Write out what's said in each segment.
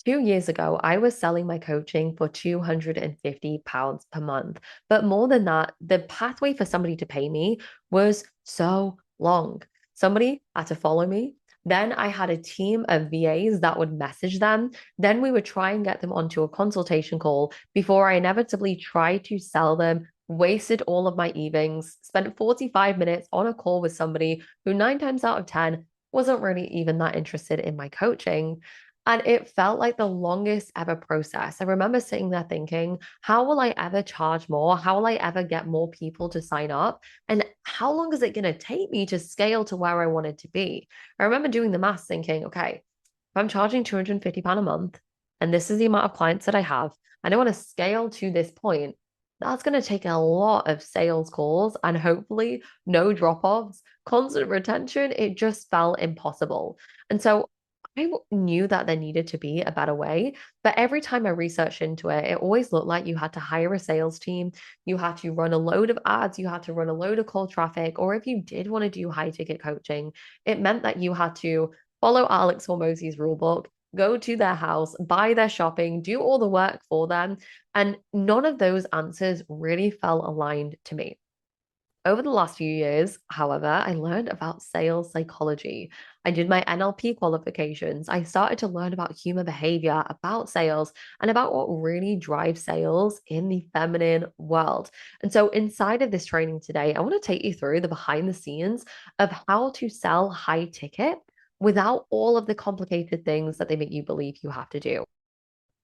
2 years ago, I was selling my coaching for £250 per month. But more than that, the pathway for somebody to pay me was so long. Somebody had to follow me. Then I had a team of VAs that would message them. Then we would try and get them onto a consultation call before I inevitably tried to sell them, wasted all of my evenings, spent 45 minutes on a call with somebody who 9 times out of 10 wasn't really even that interested in my coaching. And it felt like the longest ever process. I remember sitting there thinking, how will I ever charge more? How will I ever get more people to sign up? And how long is it going to take me to scale to where I wanted to be? I remember doing the math thinking, okay, if I'm charging £250 a month, and this is the amount of clients that I have, and I want to scale to this point, that's going to take a lot of sales calls and hopefully no drop offs, constant retention. It just felt impossible. And so knew that there needed to be a better way, but every time I researched into it, it always looked like you had to hire a sales team, you had to run a load of ads, you had to run a load of cold traffic, or if you did want to do high ticket coaching, it meant that you had to follow Alex Hormozzi's rule book, go to their house, buy their shopping, do all the work for them. And none of those answers really felt aligned to me. Over the last few years, however, I learned about sales psychology. I did my NLP qualifications. I started to learn about human behavior, about sales, and about what really drives sales in the feminine world. And so, inside of this training today, I want to take you through the behind the scenes of how to sell high ticket without all of the complicated things that they make you believe you have to do.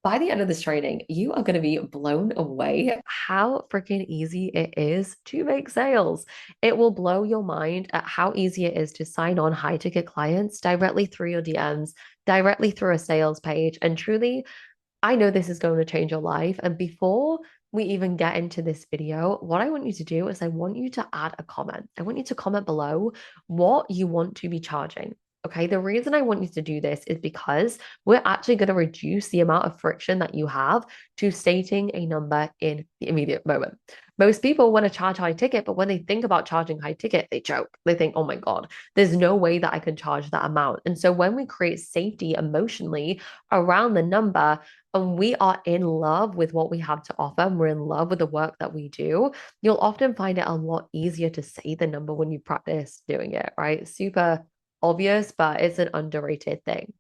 By the end of this training, you are going to be blown away how freaking easy it is to make sales. It will blow your mind at how easy it is to sign on high ticket clients directly through your DMs, directly through a sales page. And truly, I know this is going to change your life. And before we even get into this video, what I want you to do is I want you to add a comment. I want you to comment below what you want to be charging. Okay, the reason I want you to do this is because we're actually going to reduce the amount of friction that you have to stating a number in the immediate moment. Most people want to charge high ticket, but when they think about charging high ticket, they joke. They think, oh my God, there's no way that I can charge that amount. And so when we create safety emotionally around the number, and we are in love with what we have to offer, and we're in love with the work that we do, you'll often find it a lot easier to say the number when you practice doing it, right? Super obvious, but it's an underrated thing.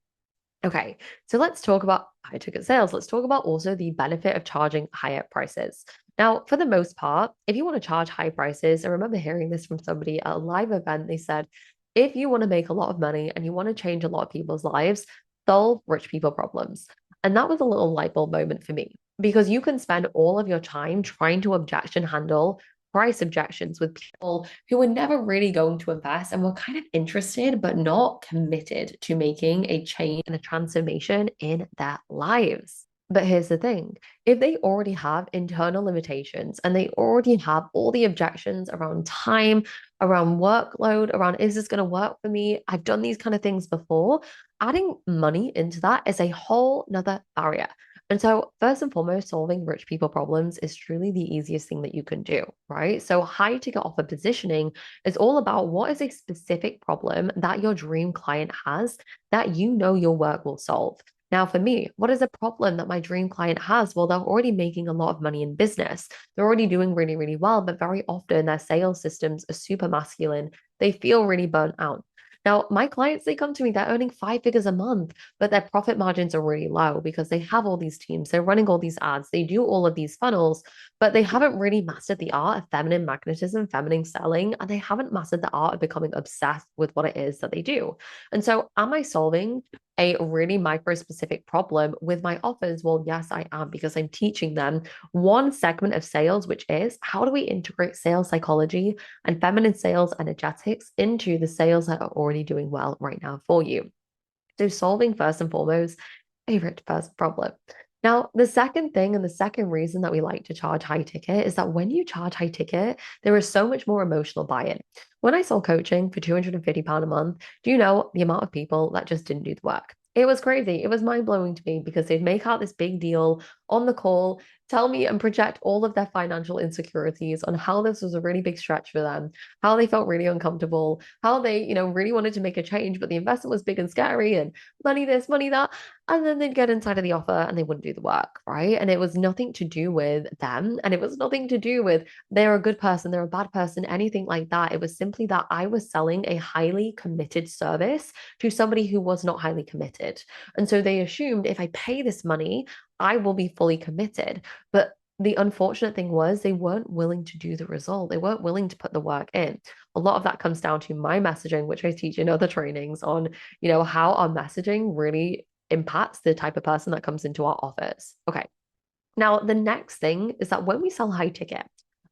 Okay, so let's talk about high ticket sales. Let's talk about also the benefit of charging higher prices. Now, for the most part, if you want to charge high prices, I remember hearing this from somebody at a live event. They said, if you want to make a lot of money and you want to change a lot of people's lives, solve rich people problems. And that was a little light bulb moment for me because you can spend all of your time trying to objection handle price objections with people who were never really going to invest and were kind of interested but not committed to making a change and a transformation in their lives. But here's the thing, if they already have internal limitations and they already have all the objections around time, around workload, around is this going to work for me? I've done these kind of things before. Adding money into that is a whole nother barrier. And so, first and foremost, solving rich people problems is truly the easiest thing that you can do, right? So, high ticket offer positioning is all about what is a specific problem that your dream client has that you know your work will solve. Now, for me, what is a problem that my dream client has? Well, they're already making a lot of money in business. They're already doing really, really well, but very often their sales systems are super masculine. They feel really burnt out. Now, my clients, they come to me, they're earning 5 figures a month, but their profit margins are really low because they have all these teams, they're running all these ads, they do all of these funnels, but they haven't really mastered the art of feminine magnetism, feminine selling, and they haven't mastered the art of becoming obsessed with what it is that they do. And so, am I solving a really micro specific problem with my offers? Well, yes, I am, because I'm teaching them one segment of sales, which is how do we integrate sales psychology and feminine sales energetics into the sales that are already doing well right now for you. So, solving first and foremost a rich person problem. Now, the second thing and the second reason that we like to charge high ticket is that when you charge high ticket, there is so much more emotional buy-in. When I sold coaching for £250 a month, do you know the amount of people that just didn't do the work? It was crazy. It was mind blowing to me because they'd make out this big deal on the call. tell me and project all of their financial insecurities on how this was a really big stretch for them, how they felt really uncomfortable, how they, really wanted to make a change, but the investment was big and scary and money this, money that. And then they'd get inside of the offer and they wouldn't do the work, right? And it was nothing to do with them. And it was nothing to do with they're a good person, they're a bad person, anything like that. It was simply that I was selling a highly committed service to somebody who was not highly committed. And so they assumed if I pay this money, I will be fully committed. But the unfortunate thing was they weren't willing to do the result. They weren't willing to put the work in. A lot of that comes down to my messaging, which I teach in other trainings on, how our messaging really impacts the type of person that comes into our office. Okay. Now, the next thing is that when we sell high ticket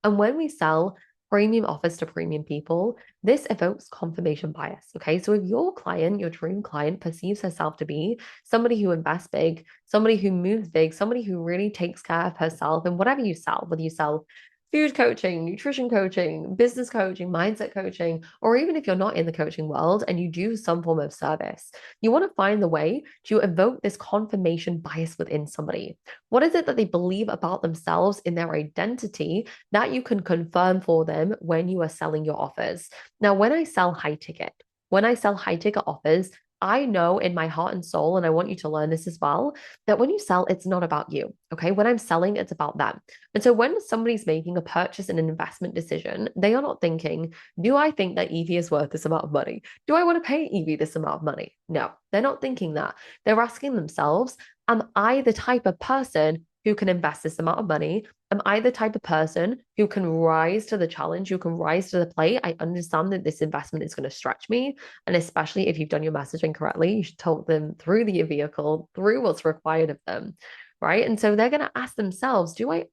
and when we sell premium offers to premium people, this evokes confirmation bias. Okay. So if your client, your dream client, perceives herself to be somebody who invests big, somebody who moves big, somebody who really takes care of herself, and whatever you sell, whether you sell food coaching, nutrition coaching, business coaching, mindset coaching, or even if you're not in the coaching world and you do some form of service, you want to find the way to evoke this confirmation bias within somebody. What is it that they believe about themselves in their identity that you can confirm for them when you are selling your offers? Now, when I sell high ticket offers, I know in my heart and soul, and I want you to learn this as well, that when you sell, it's not about you. Okay. When I'm selling, it's about them. And so when somebody's making a purchase and an investment decision, they are not thinking, do I think that Evie is worth this amount of money? Do I want to pay Evie this amount of money? No, they're not thinking that. They're asking themselves, am I the type of person who can invest this amount of money? Am I the type of person who can rise to the challenge, who can rise to the plate? I understand that this investment is going to stretch me. And especially if you've done your messaging correctly, you should talk them through the vehicle, through what's required of them. Right. And so they're going to ask themselves, can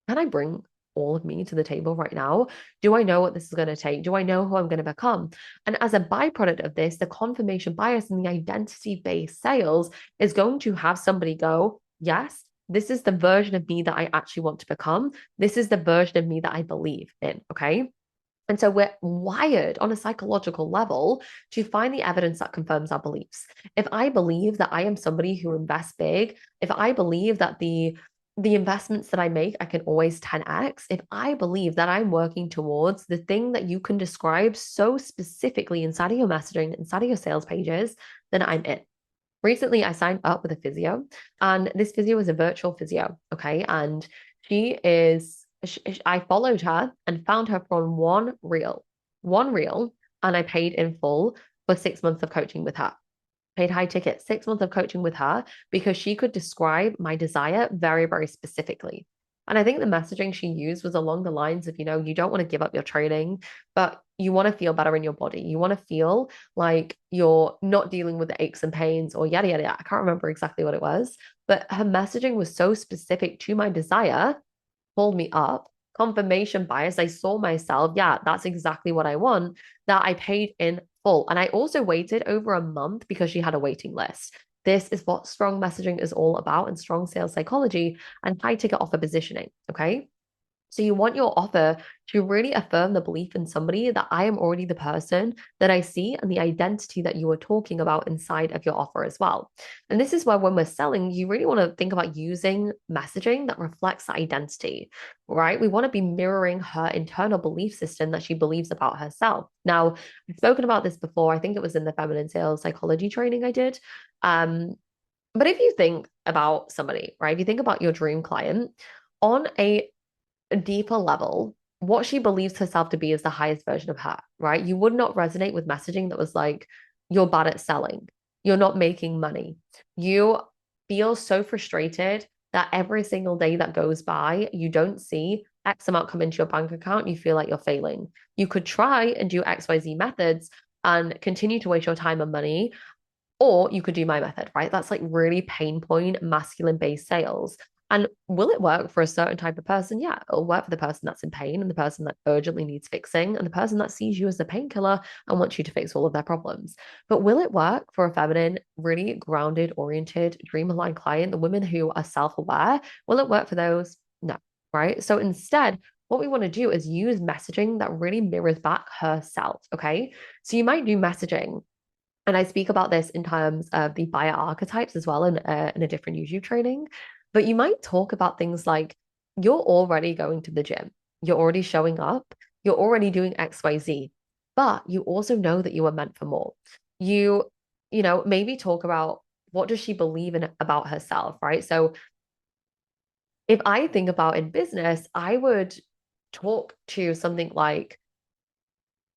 I bring all of me to the table right now? Do I know what this is going to take? Do I know who I'm going to become? And as a byproduct of this, the confirmation bias and the identity based sales is going to have somebody go, yes, this is the version of me that I actually want to become. This is the version of me that I believe in. Okay. And so we're wired on a psychological level to find the evidence that confirms our beliefs. If I believe that I am somebody who invests big, if I believe that the investments that I make, I can always 10x. If I believe that I'm working towards the thing that you can describe so specifically inside of your messaging, inside of your sales pages, then I'm in. Recently, I signed up with a physio, and this physio is a virtual physio. Okay. And I followed her and found her from one reel, and I paid in full for 6 months of coaching with her. Paid high ticket, 6 months of coaching with her because she could describe my desire very, very specifically. And I think the messaging she used was along the lines of, you don't want to give up your training, but you want to feel better in your body. You want to feel like you're not dealing with the aches and pains or yada, yada, yada. I can't remember exactly what it was, but her messaging was so specific to my desire, pulled me up. Confirmation bias. I saw myself, yeah, that's exactly what I want, that I paid in full. And I also waited over a month because she had a waiting list. This is what strong messaging is all about and strong sales psychology and high ticket offer positioning. Okay. So you want your offer to really affirm the belief in somebody that I am already the person that I see and the identity that you are talking about inside of your offer as well. And this is where when we're selling, you really want to think about using messaging that reflects the identity, right? We want to be mirroring her internal belief system that she believes about herself. Now, I've spoken about this before. I think it was in the feminine sales psychology training I did. But if you think about somebody, right? If you think about your dream client on a deeper level, what she believes herself to be is the highest version of her, right? You would not resonate with messaging that was like, you're bad at selling, you're not making money. You feel so frustrated that every single day that goes by, you don't see X amount come into your bank account, you feel like you're failing. You could try and do XYZ methods and continue to waste your time and money, or you could do my method, right? That's like really pain point, masculine based sales. And will it work for a certain type of person? Yeah, it'll work for the person that's in pain and the person that urgently needs fixing and the person that sees you as the painkiller and wants you to fix all of their problems. But will it work for a feminine, really grounded, oriented, dream aligned client, the women who are self aware? Will it work for those? No, right? So instead, what we want to do is use messaging that really mirrors back herself. Okay. So you might do messaging, and I speak about this in terms of the buyer archetypes as well in a different YouTube training. But you might talk about things like, you're already going to the gym, you're already showing up, you're already doing XYZ, but you also know that you are meant for more. You, maybe talk about what does she believe in about herself, right? So if I think about in business, I would talk to something like,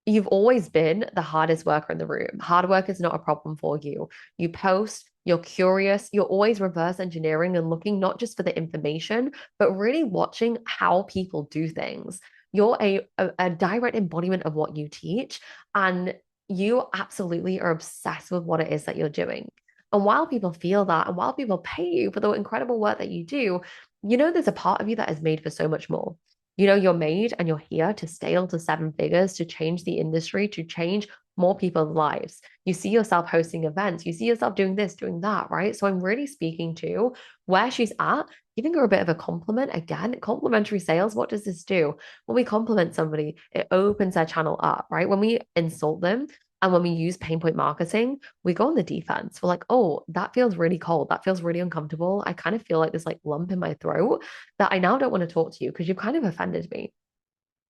you've always been the hardest worker in the room. Hard work is not a problem for you. You post, you're curious, you're always reverse engineering and looking not just for the information, but really watching how people do things. You're a direct embodiment of what you teach, and you absolutely are obsessed with what it is that you're doing. And while people feel that, and while people pay you for the incredible work that you do, there's a part of you that is made for so much more. You're made and you're here to scale to seven figures, to change the industry, to change more people's lives. You see yourself hosting events, you see yourself doing this, doing that, right? So I'm really speaking to where she's at, giving her a bit of a compliment. Again, complimentary sales, what does this do? When we compliment somebody, it opens their channel up, right? When we insult them, and when we use pain point marketing, we go on the defense. We're like, oh, that feels really cold. That feels really uncomfortable. I kind of feel like this like lump in my throat that I now don't want to talk to you because you've kind of offended me.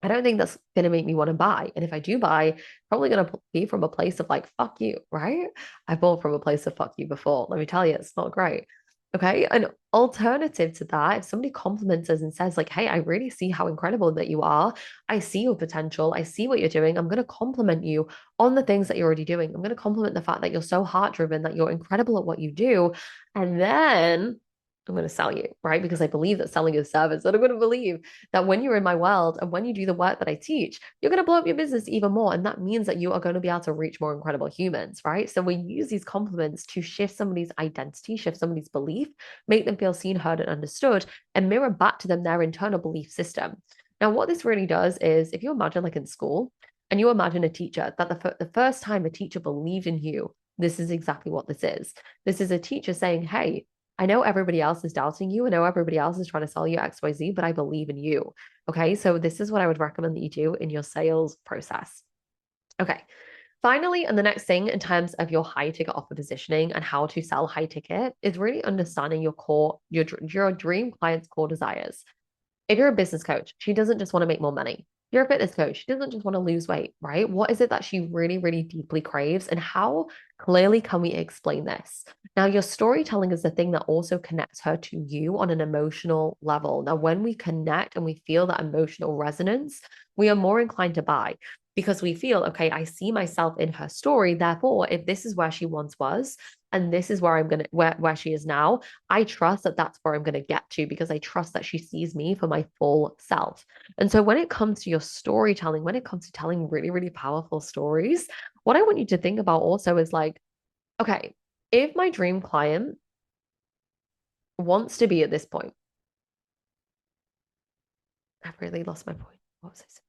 I don't think that's going to make me want to buy. And if I do buy, probably going to be from a place of like, fuck you, right? I bought from a place of fuck you before. Let me tell you, it's not great. Okay. An alternative to that, if somebody compliments us and says, like, hey, I really see how incredible that you are. I see your potential. I see what you're doing. I'm going to compliment you on the things that you're already doing. I'm going to compliment the fact that you're so heart driven, that you're incredible at what you do. And then I'm going to sell you, right? Because I believe that selling is service. And I'm going to believe that when you're in my world and when you do the work that I teach, you're going to blow up your business even more. And that means that you are going to be able to reach more incredible humans, right? So we use these compliments to shift somebody's identity, shift somebody's belief, make them feel seen, heard, and understood, and mirror back to them their internal belief system. Now, what this really does is if you imagine like in school, and you imagine a teacher that the first time a teacher believed in you, this is exactly what this is. This is a teacher saying, hey, I know everybody else is doubting you. I know everybody else is trying to sell you XYZ, but I believe in you. Okay. So this is what I would recommend that you do in your sales process. Okay. Finally, and the next thing in terms of your high ticket offer positioning and how to sell high ticket is really understanding your dream client's core desires. If you're a business coach, she doesn't just want to make more money. You're a fitness coach, she doesn't just want to lose weight, right? What is it that she really, really deeply craves? And how clearly can we explain this? Now, your storytelling is the thing that also connects her to you on an emotional level. Now, when we connect and we feel that emotional resonance, we are more inclined to buy because we feel, okay, I see myself in her story. Therefore, if this is where she once was, and this is where I'm gonna where she is now, I trust that that's where I'm going to get to because I trust that she sees me for my full self. And so when it comes to your storytelling, when it comes to telling really, really powerful stories, what I want you to think about also is like, okay, if my dream client wants to be at this point, I've really lost my point. What was I saying?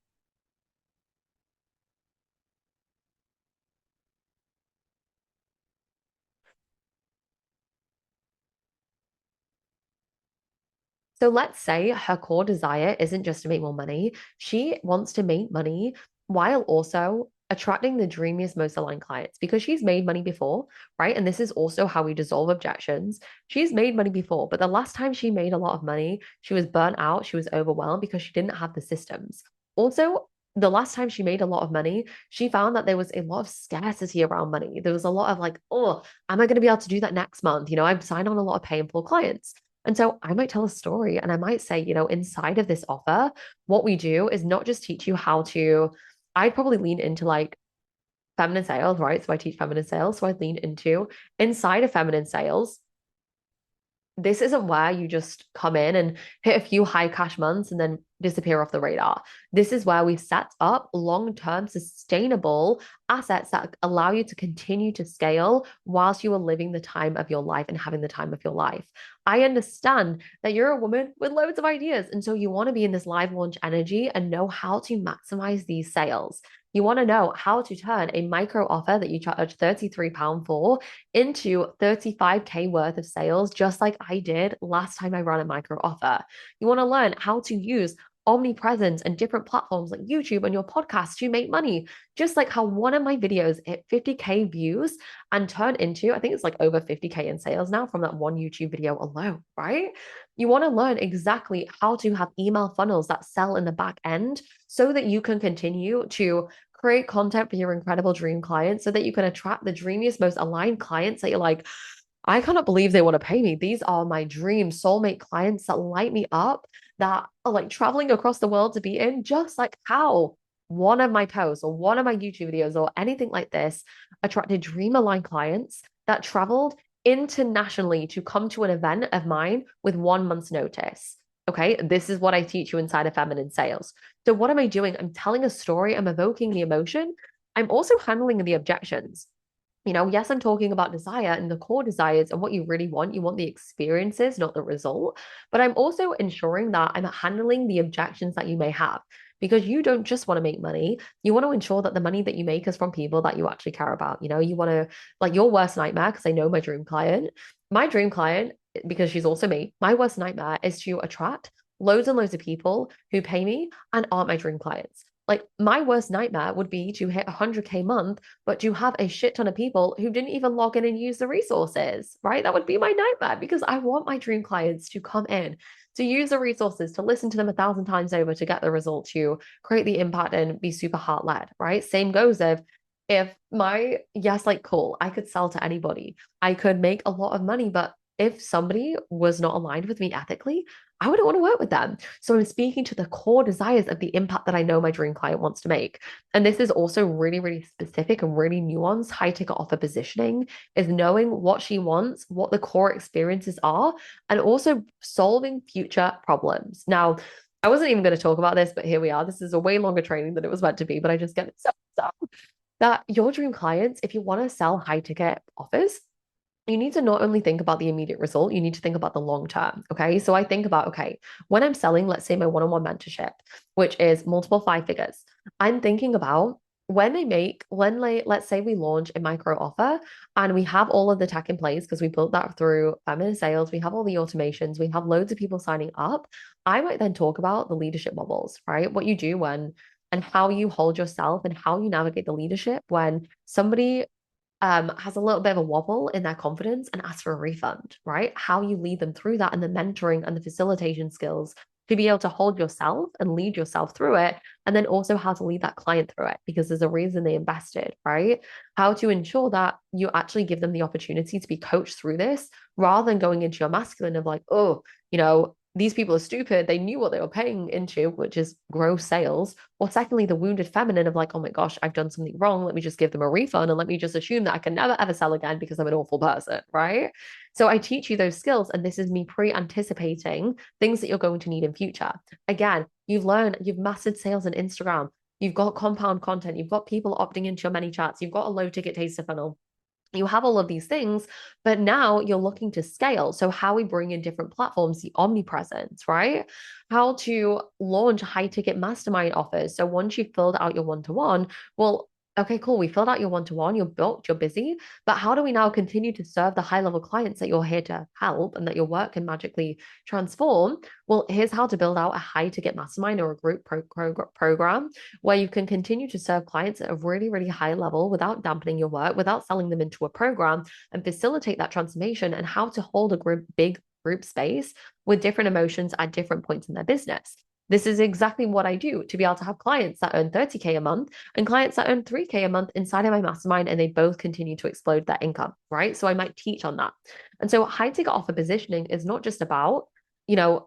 So let's say her core desire isn't just to make more money. She wants to make money while also attracting the dreamiest, most aligned clients because she's made money before, right? And this is also how we dissolve objections. She's made money before, but the last time she made a lot of money, she was burnt out, she was overwhelmed because she didn't have the systems. Also, the last time she made a lot of money, she found that there was a lot of scarcity around money. There was a lot of like, oh, am I going to be able to do that next month? I've signed on a lot of pay in full clients. And so I might tell a story and I might say, inside of this offer, what we do is not just teach you how to, I'd probably lean into like feminine sales, right? So I teach feminine sales. So I'd lean into inside of feminine sales, this isn't where you just come in and hit a few high cash months and then disappear off the radar. This is where we set up long-term sustainable assets that allow you to continue to scale whilst you are living the time of your life and having the time of your life. I understand that you're a woman with loads of ideas. And so you want to be in this live launch energy and know how to maximize these sales. You want to know how to turn a micro offer that you charge £33 for into 35K worth of sales, just like I did last time I ran a micro offer. You want to learn how to use omnipresence and different platforms like YouTube and your podcast to make money. Just like how one of my videos hit 50K views and turned into, I think it's like over 50K in sales now from that one YouTube video alone, right? You want to learn exactly how to have email funnels that sell in the back end so that you can continue to create content for your incredible dream clients so that you can attract the dreamiest, most aligned clients that you're like, I cannot believe they want to pay me. These are my dream soulmate clients that light me up, that are like traveling across the world to be in, just like how one of my posts or one of my YouTube videos or anything like this attracted dream aligned clients that traveled internationally to come to an event of mine with 1 month's notice. Okay, this is what I teach you inside of feminine sales. So, what am I doing? I'm telling a story, I'm evoking the emotion, I'm also handling the objections. Yes, I'm talking about desire and the core desires and what you really want. You want the experiences, not the result. But I'm also ensuring that I'm handling the objections that you may have because you don't just want to make money. You want to ensure that the money that you make is from people that you actually care about. You want to, like, your worst nightmare, because I know my dream client, because she's also me, my worst nightmare is to attract loads and loads of people who pay me and aren't my dream clients. Like, my worst nightmare would be to hit 100K month but you have a shit ton of people who didn't even log in and use the resources, right? That would be my nightmare because I want my dream clients to come in, to use the resources, to listen to them 1,000 times over to get the result, to create the impact and be super heart led, right? Same goes if yes, like, cool, I could sell to anybody, I could make a lot of money, but if somebody was not aligned with me ethically, I wouldn't want to work with them. So I'm speaking to the core desires of the impact that I know my dream client wants to make. And this is also really, really specific and really nuanced. High ticket offer positioning is knowing what she wants, what the core experiences are, and also solving future problems. Now, I wasn't even going to talk about this, but here we are. This is a way longer training than it was meant to be, but I just get it so that your dream clients, if you want to sell high ticket offers, you need to not only think about the immediate result, you need to think about the long term. Okay. So I think about, okay, when I'm selling, let's say my one on one mentorship, which is multiple five figures, I'm thinking about let's say we launch a micro offer and we have all of the tech in place because we built that through feminine sales, we have all the automations, we have loads of people signing up. I might then talk about the leadership bubbles, right? What you do when and how you hold yourself and how you navigate the leadership when somebody has a little bit of a wobble in their confidence and asks for a refund, right? How you lead them through that and the mentoring and the facilitation skills to be able to hold yourself and lead yourself through it. And then also how to lead that client through it because there's a reason they invested, right? How to ensure that you actually give them the opportunity to be coached through this rather than going into your masculine of like, oh, these people are stupid. They knew what they were paying into, which is gross sales. Or secondly, the wounded feminine of like, oh my gosh, I've done something wrong. Let me just give them a refund and let me just assume that I can never ever sell again because I'm an awful person, right? So I teach you those skills, and this is me pre-anticipating things that you're going to need in future. Again, you've mastered sales on Instagram. You've got compound content. You've got people opting into your many chats. You've got a low ticket taster funnel. You have all of these things, but now you're looking to scale. So, how we bring in different platforms, the omnipresence, right? How to launch high ticket mastermind offers. So, once you've filled out your one to one, well, okay, cool. We filled out your one to one, you're booked, you're busy, but how do we now continue to serve the high level clients that you're here to help and that your work can magically transform? Well, here's how to build out a high ticket mastermind or a group program where you can continue to serve clients at a really, really high level without dampening your work, without selling them into a program, and facilitate that transformation and how to hold a big group space with different emotions at different points in their business. This is exactly what I do to be able to have clients that earn 30K a month and clients that earn 3K a month inside of my mastermind, and they both continue to explode their income, right? So I might teach on that. And so high ticket offer positioning is not just about,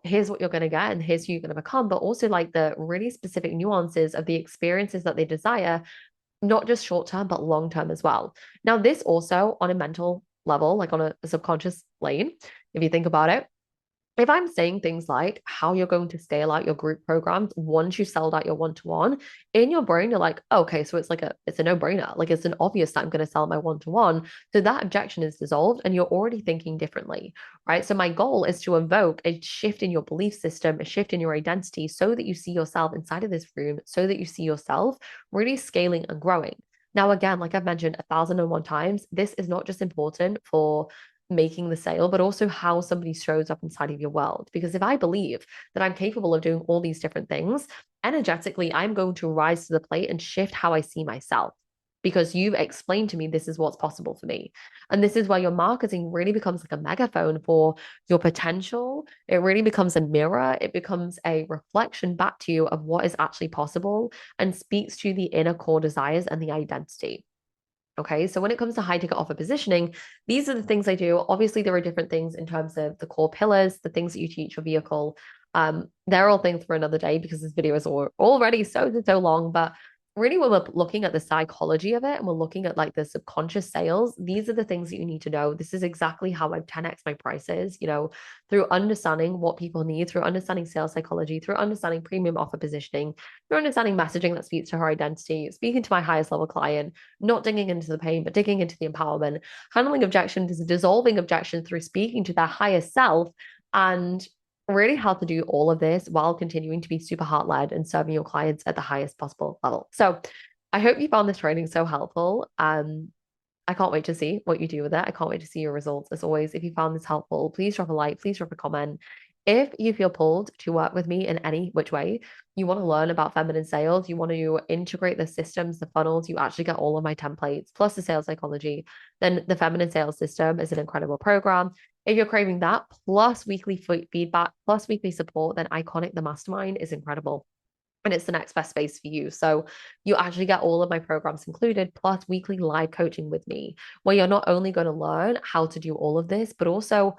here's what you're going to get and here's who you're going to become, but also like the really specific nuances of the experiences that they desire, not just short term, but long term as well. Now, this also on a mental level, like on a subconscious plane, if you think about it, if I'm saying things like how you're going to scale out your group programs once you sold out your one-to-one, in your brain, you're like, oh, okay, so it's a no-brainer. Like, it's an obvious that I'm going to sell my one-to-one. So that objection is dissolved and you're already thinking differently, right? So my goal is to evoke a shift in your belief system, a shift in your identity so that you see yourself inside of this room, so that you see yourself really scaling and growing. Now, again, like I've mentioned 1,001 times, this is not just important for making the sale, but also how somebody shows up inside of your world. Because if I believe that I'm capable of doing all these different things, energetically, I'm going to rise to the plate and shift how I see myself. Because you've explained to me this is what's possible for me. And this is where your marketing really becomes like a megaphone for your potential. It really becomes a mirror. It becomes a reflection back to you of what is actually possible and speaks to the inner core desires and the identity. Okay, so when it comes to high ticket offer positioning, these are the things I do. Obviously, there are different things in terms of the core pillars, the things that you teach your vehicle. They're all things for another day because this video is already so long. But really, when we're looking at the psychology of it and we're looking at like the subconscious sales, these are the things that you need to know. This is exactly how I've 10x my prices, through understanding what people need, through understanding sales psychology, through understanding premium offer positioning, through understanding messaging that speaks to her identity, speaking to my highest level client, not digging into the pain, but digging into the empowerment, handling objections, dissolving objections through speaking to their higher self, and really how to do all of this while continuing to be super heart led and serving your clients at the highest possible level. So I hope you found this training so helpful. I can't wait to see what you do with it. I can't wait to see your results. As always, if you found this helpful, please drop a like, please drop a comment. If you feel pulled to work with me in any which way, you want to learn about feminine sales, you want to integrate the systems, the funnels, you actually get all of my templates plus the sales psychology, then the feminine sales system is an incredible program. If you're craving that, plus weekly feedback, plus weekly support, then Iconic the Mastermind is incredible. And it's the next best space for you. So you actually get all of my programs included, plus weekly live coaching with me, where you're not only going to learn how to do all of this, but also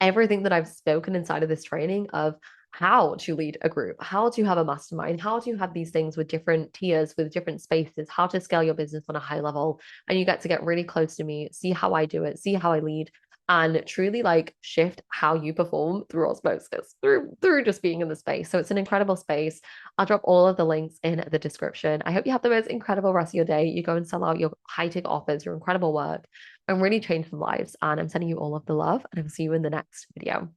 everything that I've spoken inside of this training of how to lead a group, how to have a mastermind, how to have these things with different tiers, with different spaces, how to scale your business on a high level. And you get to get really close to me, see how I do it, see how I lead, and truly like shift how you perform through osmosis, through just being in the space. So it's an incredible space. I'll drop all of the links in the description. I hope you have the most incredible rest of your day. You go and sell out your high ticket offers, your incredible work, and really change some lives. And I'm sending you all of the love, and I'll see you in the next video.